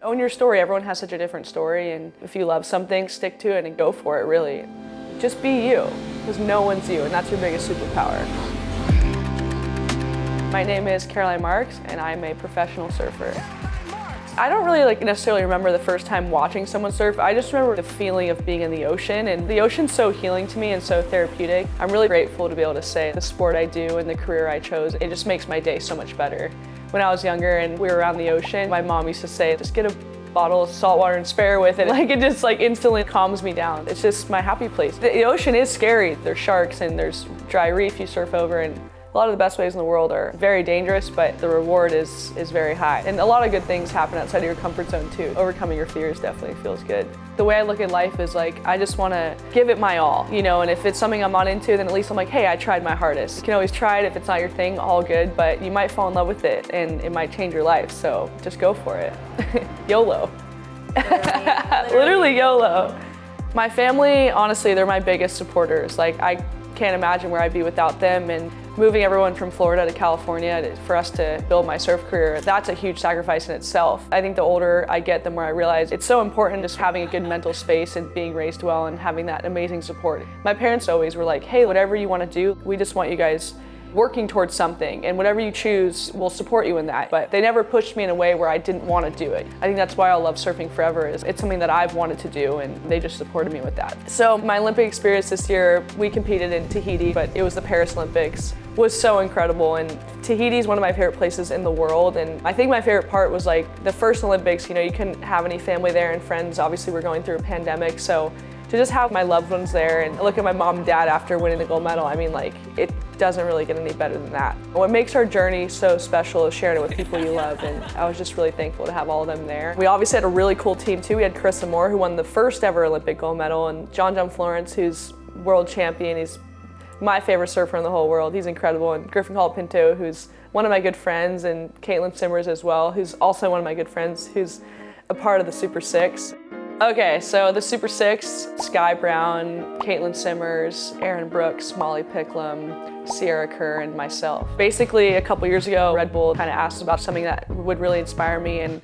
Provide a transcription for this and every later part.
Own your story. Everyone has such a different story, and if you love something, stick to it and go for it, really. Just be you, because no one's you, and that's your biggest superpower. My name is Caroline Marks, and I'm a professional surfer. I don't really necessarily remember the first time watching someone surf. I just remember the feeling of being in the ocean, and the ocean's so healing to me and so therapeutic. I'm really grateful to be able to say the sport I do and the career I chose, it just makes my day so much better. When I was younger and we were around the ocean, my mom used to say, just get a bottle of salt water and spare with it. It just instantly calms me down. It's just my happy place. The ocean is scary. There's sharks and there's dry reef you surf over, and a lot of the best waves in the world are very dangerous, but the reward is very high. And a lot of good things happen outside of your comfort zone too. Overcoming your fears definitely feels good. The way I look at life is I just want to give it my all, and if it's something I'm not into, then at least I'm hey, I tried my hardest. You can always try it. If it's not your thing, all good, but you might fall in love with it and it might change your life, so just go for it. YOLO. Literally YOLO. My family, honestly, they're my biggest supporters. I can't imagine where I'd be without them, and moving everyone from Florida to California for us to build my surf career, that's a huge sacrifice in itself. I think the older I get, the more I realize it's so important just having a good mental space and being raised well and having that amazing support. My parents always were hey, whatever you want to do, we just want you guys working towards something, and whatever you choose, we'll support you in that. But they never pushed me in a way where I didn't want to do it. I think that's why I'll love surfing forever, is it's something that I've wanted to do, and they just supported me with that. So my Olympic experience this year, we competed in Tahiti, but it was the Paris Olympics. Was so incredible, and Tahiti is one of my favorite places in the world, and I think my favorite part was the first Olympics, you couldn't have any family there and friends. Obviously we're going through a pandemic, so to just have my loved ones there and look at my mom and dad after winning the gold medal, it doesn't really get any better than that. What makes our journey so special is sharing it with people you love, and I was just really thankful to have all of them there. We obviously had a really cool team too. We had Carissa Moore, who won the first ever Olympic gold medal, and John Florence, who's world champion. He's my favorite surfer in the whole world. He's incredible. And Griffin Colapinto, who's one of my good friends, and Caitlin Simmers as well, who's also one of my good friends, who's a part of the Super Six. Okay, so the Super Six: Sky Brown, Caitlin Simmers, Aaron Brooks, Molly Picklum, Sierra Kerr, and myself. Basically, a couple years ago, Red Bull kind of asked about something that would really inspire me, and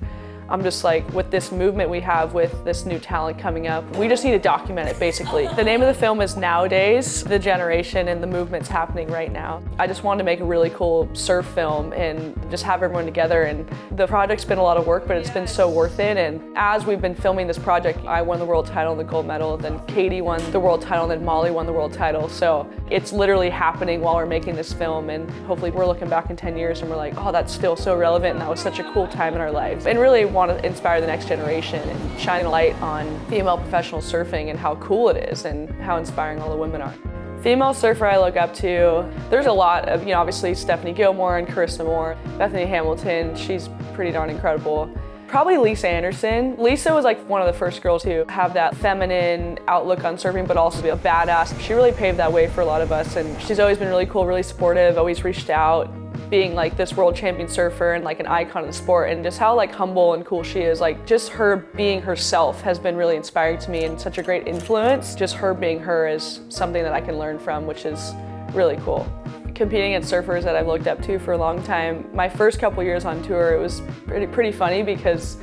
I'm just with this movement we have with this new talent coming up, we just need to document it, basically. The name of the film is Nowadays, the generation and the movement's happening right now. I just wanted to make a really cool surf film and just have everyone together, and the project's been a lot of work, but it's been so worth it. And as we've been filming this project, I won the world title and the gold medal, then Katie won the world title, and then Molly won the world title. So it's literally happening while we're making this film, and hopefully we're looking back in 10 years and we're oh, that's still so relevant, and that was such a cool time in our lives. And really want to inspire the next generation and shine a light on female professional surfing and how cool it is and how inspiring all the women are. Female surfer I look up to, there's a lot of, obviously Stephanie Gilmore and Carissa Moore, Bethany Hamilton, she's pretty darn incredible. Probably Lisa Anderson. Lisa was one of the first girls to have that feminine outlook on surfing, but also be a badass. She really paved that way for a lot of us, and she's always been really cool, really supportive, always reached out, being this world champion surfer and an icon of the sport, and just how humble and cool she is. Just her being herself has been really inspiring to me and such a great influence. Just her being her is something that I can learn from, which is really cool. Competing against surfers that I've looked up to for a long time, my first couple years on tour, it was pretty funny, because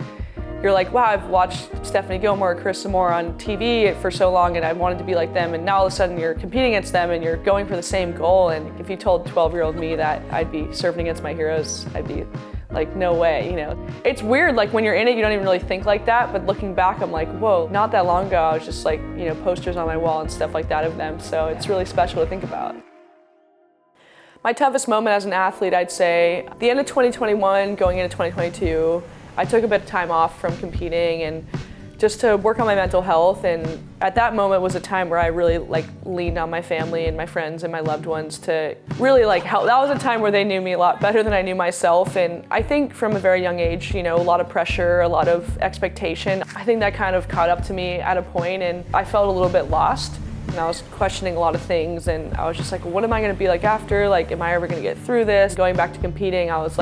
you're wow, I've watched Stephanie Gilmore, Carissa Moore on TV for so long, and I wanted to be like them, and now all of a sudden you're competing against them and you're going for the same goal. And if you told 12-year-old me that I'd be surfing against my heroes, I'd be no way, It's weird, when you're in it, you don't even really think like that, but looking back, I'm whoa, not that long ago, I was just posters on my wall and stuff like that of them, so it's really special to think about. My toughest moment as an athlete, I'd say, at the end of 2021, going into 2022, I took a bit of time off from competing and just to work on my mental health, and at that moment was a time where I really leaned on my family and my friends and my loved ones to really help. That was a time where they knew me a lot better than I knew myself, and I think from a very young age, a lot of pressure, a lot of expectation. I think that kind of caught up to me at a point, and I felt a little bit lost. And I was questioning a lot of things, and I was just what am I going to be after? Am I ever going to get through this? Going back to competing, I was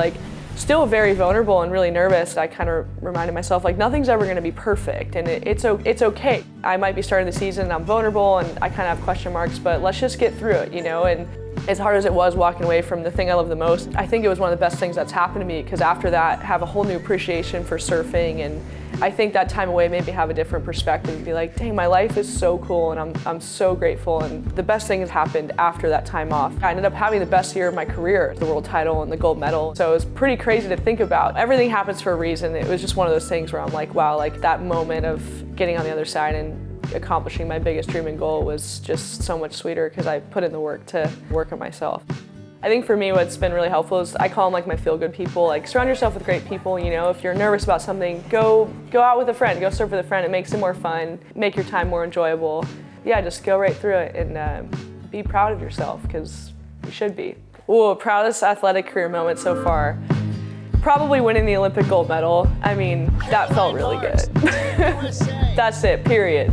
still very vulnerable and really nervous. I kind of reminded myself nothing's ever going to be perfect, and it's okay. I might be starting the season and I'm vulnerable and I kind of have question marks, but let's just get through it, And as hard as it was walking away from the thing I love the most, I think it was one of the best things that's happened to me, because after that, have a whole new appreciation for surfing and I think that time away made me have a different perspective and be like, dang, my life is so cool and I'm so grateful, and the best thing has happened after that time off. I ended up having the best year of my career, the world title and the gold medal. So it was pretty crazy to think about. Everything happens for a reason. It was just one of those things where I'm like, wow, like that moment of getting on the other side and accomplishing my biggest dream and goal was just so much sweeter because I put in the work to work on myself. I think for me what's been really helpful is I call them like my feel-good people. Like, surround yourself with great people, you know. If you're nervous about something, go out with a friend, go surf with a friend. It makes it more fun, make your time more enjoyable. Yeah, just go right through it and be proud of yourself, because you should be. Ooh, proudest athletic career moment so far. Probably winning the Olympic gold medal. I mean, that felt really good. That's it, period.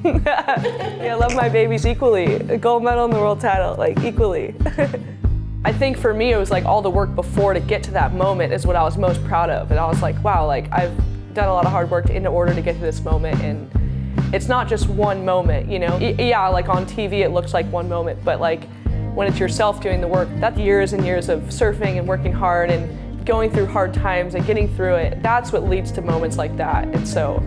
Yeah, I love my babies equally. A gold medal and the world title, like equally. I think for me, it was like all the work before to get to that moment is what I was most proud of. And I was like, wow, like I've done a lot of hard work in order to get to this moment. And it's not just one moment, you know? Yeah, like on TV, it looks like one moment, but like when it's yourself doing the work, that's years and years of surfing and working hard and going through hard times and getting through it. That's what leads to moments like that. And so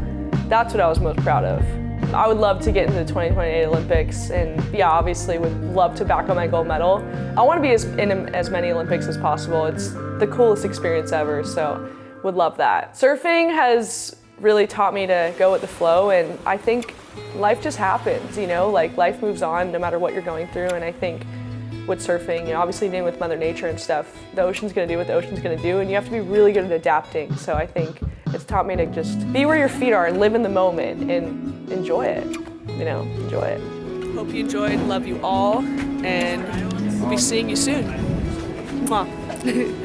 that's what I was most proud of. I would love to get into the 2028 Olympics, and yeah, obviously would love to back on my gold medal. I want to be in as many Olympics as possible. It's the coolest experience ever, so would love that. Surfing has really taught me to go with the flow, and I think life just happens, you know, like life moves on no matter what you're going through. And I think with surfing, you know, obviously dealing with Mother Nature and stuff, the ocean's gonna do what the ocean's gonna do, and you have to be really good at adapting. So I think it's taught me to just be where your feet are and live in the moment and enjoy it, you know, enjoy it. Hope you enjoyed, love you all, and we'll be seeing you soon. Mwah.